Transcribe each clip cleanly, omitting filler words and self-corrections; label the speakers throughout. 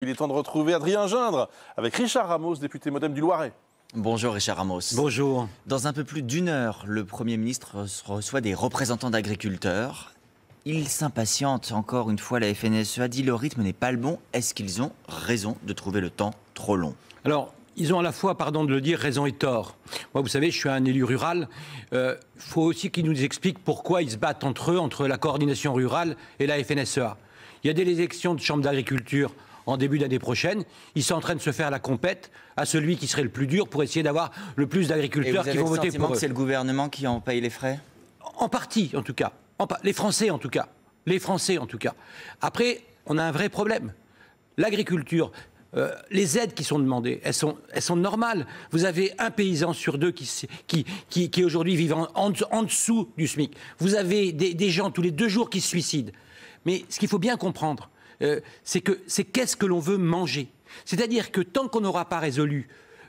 Speaker 1: Il est temps de retrouver Adrien Gindre avec Richard Ramos, député Modem du Loiret.
Speaker 2: Bonjour Richard Ramos.
Speaker 3: Bonjour.
Speaker 2: Dans un peu plus d'une heure, le Premier ministre reçoit des représentants d'agriculteurs. Il s'impatiente, encore une fois, la FNSEA dit le rythme n'est pas le bon. Est-ce qu'ils ont raison de trouver le temps trop long?
Speaker 3: Alors, ils ont à la fois, pardon de le dire, raison et tort. Moi, vous savez, je suis un élu rural. Il faut aussi qu'ils nous expliquent pourquoi ils se battent entre eux, entre la coordination rurale et la FNSEA. Il y a des élections de chambre d'agriculture en début d'année prochaine. Ils sont en train de se faire la compète à celui qui serait le plus dur pour essayer d'avoir le plus d'agriculteurs qui vont voter pour eux.
Speaker 2: Que c'est le gouvernement qui en paye les frais?
Speaker 3: En partie, en tout cas. Les Français, en tout cas. Les Français, en tout cas. Après, on a un vrai problème. L'agriculture, les aides qui sont demandées, elles sont normales. Vous avez un paysan sur deux qui aujourd'hui vivent en dessous du SMIC. Vous avez des gens tous les 2 jours qui se suicident. Mais ce qu'il faut bien comprendre, c'est qu'est-ce que l'on veut manger. C'est-à-dire que tant qu'on n'aura pas résolu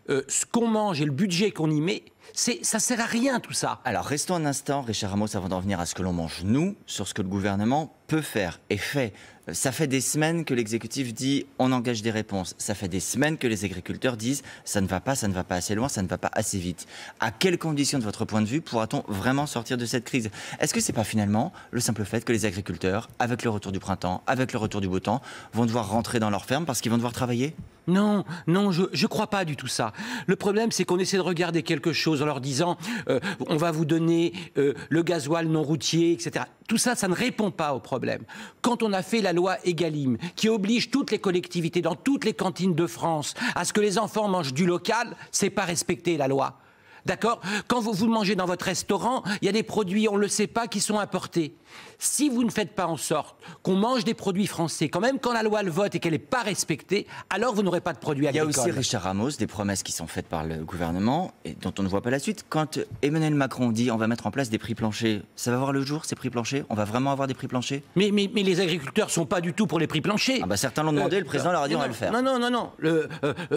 Speaker 3: ce qu'on mange et le budget qu'on y met, ça ne sert à rien tout ça.
Speaker 2: Alors restons un instant, Richard Ramos, avant d'en venir à ce que l'on mange, nous, sur ce que le gouvernement peut faire et fait. Ça fait des semaines que l'exécutif dit on engage des réponses. Ça fait des semaines que les agriculteurs disent ça ne va pas assez loin, ça ne va pas assez vite. À quelles conditions, de votre point de vue, pourra-t-on vraiment sortir de cette crise? Est-ce que c'est pas finalement le simple fait que les agriculteurs, avec le retour du printemps, avec le retour du beau temps, vont devoir rentrer dans leur ferme parce qu'ils vont devoir travailler?
Speaker 3: Non, je crois pas du tout ça. Le problème, c'est qu'on essaie de regarder quelque chose en leur disant on va vous donner le gasoil non routier, etc. Tout ça, ça ne répond pas au problème. Quand on a fait la loi Egalim, qui oblige toutes les collectivités dans toutes les cantines de France à ce que les enfants mangent du local, c'est pas respecter la loi. D'accord? Quand vous mangez dans votre restaurant, il y a des produits, on ne le sait pas, qui sont importés. Si vous ne faites pas en sorte qu'on mange des produits français, quand même quand la loi le vote et qu'elle n'est pas respectée, alors vous n'aurez pas de produits agricoles.
Speaker 2: Il y a aussi, Richard Ramos, des promesses qui sont faites par le gouvernement et dont on ne voit pas la suite. Quand Emmanuel Macron dit on va mettre en place des prix planchers, ça va voir le jour, ces prix planchers? On va vraiment avoir des prix planchers?
Speaker 3: Mais les agriculteurs ne sont pas du tout pour les prix planchers.
Speaker 2: Ah bah certains l'ont demandé, le président leur a dit on va le faire.
Speaker 3: Non.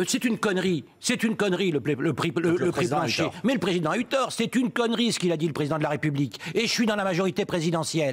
Speaker 3: C'est une connerie. C'est une connerie, le prix plancher. Mais le président a eu tort. C'est une connerie ce qu'il a dit, le président de la République. Et je suis dans la majorité présidentielle.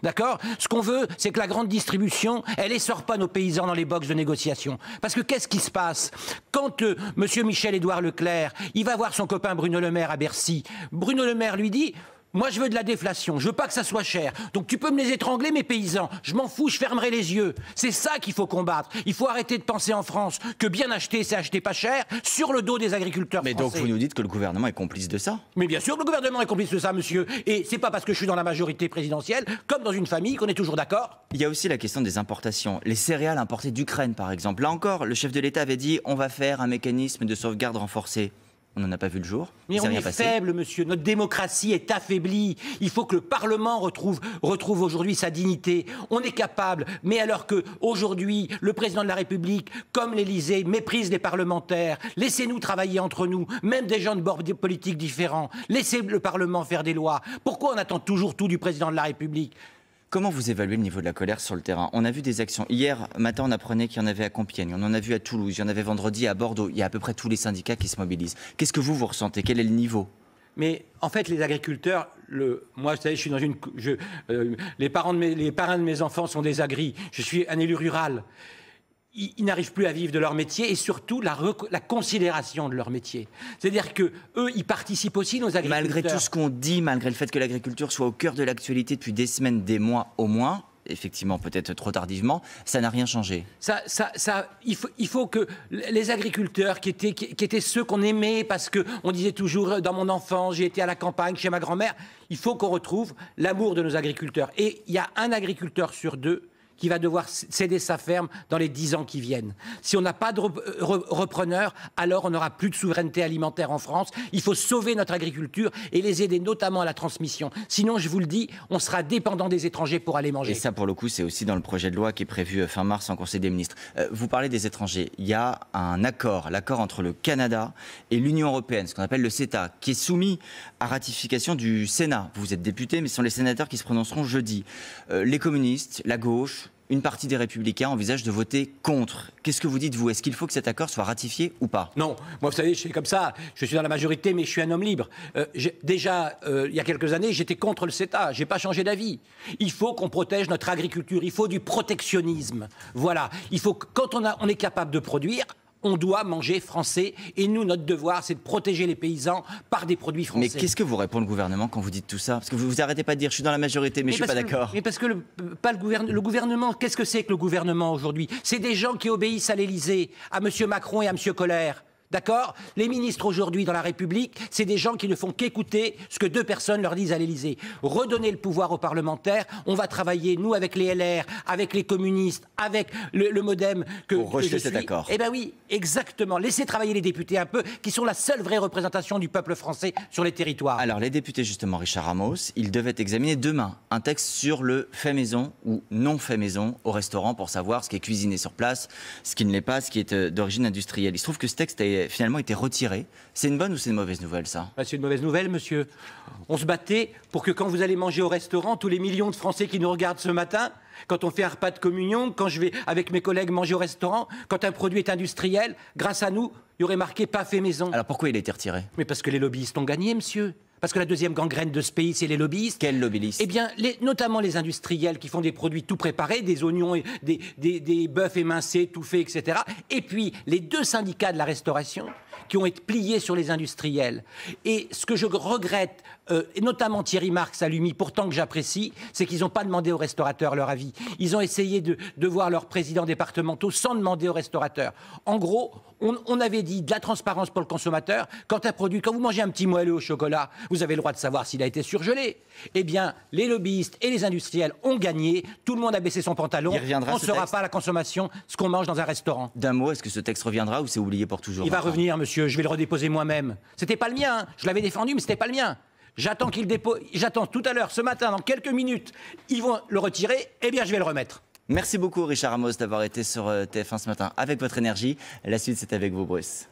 Speaker 3: D'accord? Ce qu'on veut, c'est que la grande distribution, elle essore pas nos paysans dans les boxes de négociation. Parce que qu'est-ce qui se passe? Quand monsieur Michel-Édouard Leclerc, il va voir son copain Bruno Le Maire à Bercy, Bruno Le Maire lui dit moi, je veux de la déflation, je veux pas que ça soit cher. Donc tu peux me les étrangler, mes paysans. Je m'en fous, je fermerai les yeux. C'est ça qu'il faut combattre. Il faut arrêter de penser en France que bien acheter, c'est acheter pas cher, sur le dos des agriculteurs français.
Speaker 2: Mais donc vous nous dites que le gouvernement est complice de ça?
Speaker 3: Mais bien sûr que le gouvernement est complice de ça, monsieur. Et c'est pas parce que je suis dans la majorité présidentielle, comme dans une famille, qu'on est toujours d'accord.
Speaker 2: Il y a aussi la question des importations. Les céréales importées d'Ukraine, par exemple. Là encore, le chef de l'État avait dit on va faire un mécanisme de sauvegarde renforcé. On n'en a pas vu le jour.
Speaker 3: Mais on est faible, monsieur. Notre démocratie est affaiblie. Il faut que le Parlement retrouve aujourd'hui sa dignité. On est capable. Mais alors que aujourd'hui, le président de la République, comme l'Élysée, méprise les parlementaires. Laissez-nous travailler entre nous, même des gens de bords politiques différents. Laissez le Parlement faire des lois. Pourquoi on attend toujours tout du président de la République ?
Speaker 2: Comment vous évaluez le niveau de la colère sur le terrain? On a vu des actions. Hier matin, on apprenait qu'il y en avait à Compiègne, on en a vu à Toulouse, il y en avait vendredi à Bordeaux. Il y a à peu près tous les syndicats qui se mobilisent. Qu'est-ce que vous ressentez? Quel est le niveau?
Speaker 3: Mais en fait, les agriculteurs, moi, vous savez, je suis dans les parents de mes enfants sont des agris. Je suis un élu rural. Ils n'arrivent plus à vivre de leur métier et surtout la considération de leur métier. C'est-à-dire que eux, ils participent aussi, nos agriculteurs.
Speaker 2: Malgré tout ce qu'on dit, malgré le fait que l'agriculture soit au cœur de l'actualité depuis des semaines, des mois au moins, effectivement peut-être trop tardivement, ça n'a rien changé.
Speaker 3: Il faut que les agriculteurs qui étaient ceux qu'on aimait parce qu'on disait toujours dans mon enfance, j'ai été à la campagne chez ma grand-mère, il faut qu'on retrouve l'amour de nos agriculteurs. Et il y a un agriculteur sur 2 qui va devoir céder sa ferme dans les 10 ans qui viennent. Si on n'a pas de repreneurs, alors on n'aura plus de souveraineté alimentaire en France. Il faut sauver notre agriculture et les aider notamment à la transmission. Sinon, je vous le dis, on sera dépendant des étrangers pour aller manger.
Speaker 2: Et ça, pour le coup, c'est aussi dans le projet de loi qui est prévu fin mars en Conseil des ministres. Vous parlez des étrangers. Il y a un accord, l'accord entre le Canada et l'Union européenne, ce qu'on appelle le CETA, qui est soumis à ratification du Sénat. Vous êtes député, mais ce sont les sénateurs qui se prononceront jeudi. Les communistes, la gauche, une partie des Républicains envisage de voter contre. Qu'est-ce que vous dites, vous? Est-ce qu'il faut que cet accord soit ratifié ou pas?
Speaker 3: Non, moi vous savez, je suis comme ça, je suis dans la majorité mais je suis un homme libre. Déjà, il y a quelques années, j'étais contre le CETA, j'ai pas changé d'avis. Il faut qu'on protège notre agriculture, il faut du protectionnisme. Voilà, il faut que quand on est capable de produire, on doit manger français et nous, notre devoir, c'est de protéger les paysans par des produits français.
Speaker 2: Mais qu'est-ce que vous répond le gouvernement quand vous dites tout ça? Parce que vous arrêtez pas de dire je suis dans la majorité, mais je suis pas d'accord.
Speaker 3: Mais parce que le gouvernement, qu'est-ce que c'est que le gouvernement aujourd'hui? C'est des gens qui obéissent à l'Élysée, à M. Macron et à M. Colère. D'accord? Les ministres aujourd'hui dans la République, c'est des gens qui ne font qu'écouter ce que deux personnes leur disent à l'Élysée. Redonner le pouvoir aux parlementaires, on va travailler, nous, avec les LR, avec les communistes, avec le MoDem
Speaker 2: pour rejeter cet accord.
Speaker 3: Eh bien oui, exactement. Laissez travailler les députés un peu, qui sont la seule vraie représentation du peuple français sur les territoires.
Speaker 2: Alors les députés, justement, Richard Ramos, ils devaient examiner demain un texte sur le fait maison ou non fait maison au restaurant pour savoir ce qui est cuisiné sur place, ce qui ne l'est pas, ce qui est d'origine industrielle. Il se trouve que ce texte a finalement été retiré. C'est une bonne ou c'est une mauvaise nouvelle, ça?
Speaker 3: C'est une mauvaise nouvelle, monsieur. On se battait pour que quand vous allez manger au restaurant, tous les millions de Français qui nous regardent ce matin, quand on fait un repas de communion, quand je vais avec mes collègues manger au restaurant, quand un produit est industriel, grâce à nous, il y aurait marqué pas fait maison.
Speaker 2: Alors pourquoi il a été retiré?
Speaker 3: Mais parce que les lobbyistes ont gagné, monsieur. Parce que la deuxième gangrène de ce pays, c'est les lobbyistes.
Speaker 2: Quels lobbyistes?
Speaker 3: Eh bien, notamment les industriels qui font des produits tout préparés, des oignons, des bœufs émincés, tout fait, etc. Et puis, les deux syndicats de la restauration qui ont été pliés sur les industriels. Et ce que je regrette, et notamment Thierry Marx à l'UMI, pourtant que j'apprécie, c'est qu'ils n'ont pas demandé aux restaurateurs leur avis. Ils ont essayé de voir leurs présidents départementaux sans demander aux restaurateurs. En gros, on avait dit de la transparence pour le consommateur. Quand vous mangez un petit moelleux au chocolat, vous avez le droit de savoir s'il a été surgelé. Eh bien, les lobbyistes et les industriels ont gagné. Tout le monde a baissé son pantalon. On ne saura pas à la consommation ce qu'on mange dans un restaurant.
Speaker 2: D'un mot, est-ce que ce texte reviendra ou c'est oublié pour toujours?
Speaker 3: Il va revenir, monsieur. Je vais le redéposer moi-même. C'était pas le mien. Hein. Je l'avais défendu, mais c'était pas le mien. J'attends qu'il dépose. J'attends tout à l'heure, ce matin, dans quelques minutes, ils vont le retirer. Eh bien, je vais le remettre.
Speaker 2: Merci beaucoup, Richard Ramos, d'avoir été sur TF1 ce matin avec votre énergie. La suite, c'est avec vous, Bruce.